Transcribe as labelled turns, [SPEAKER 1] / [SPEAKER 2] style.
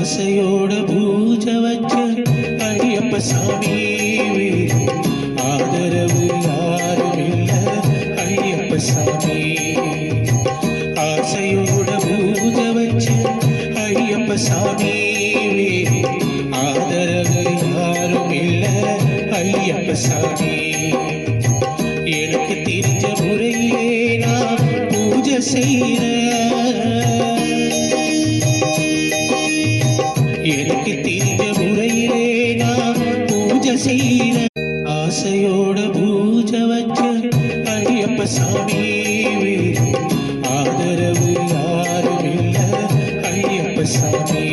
[SPEAKER 1] ஆசையோட பூஜை வச்ச ஐயப்ப சாமி, ஆதரவு யாரும் இல்ல ஐயப்ப சாமி. ஆசையோட பூஜை வச்ச ஐயப்ப சாமி, ஆதரவு யாரும் இல்ல ஐயப்ப சாமி. எனக்கு தெரிஞ்ச முறையிலே நான் பூஜை செய்கிறேன், எனக்கு தெரிஞ்ச முறையிலே நான் பூஜை செய்கிறேன். ஆசையோட பூஜை வச்ச ஐயப்ப சாமி, ஆதரவு யாரும் இல்ல ஐயப்ப சாமி.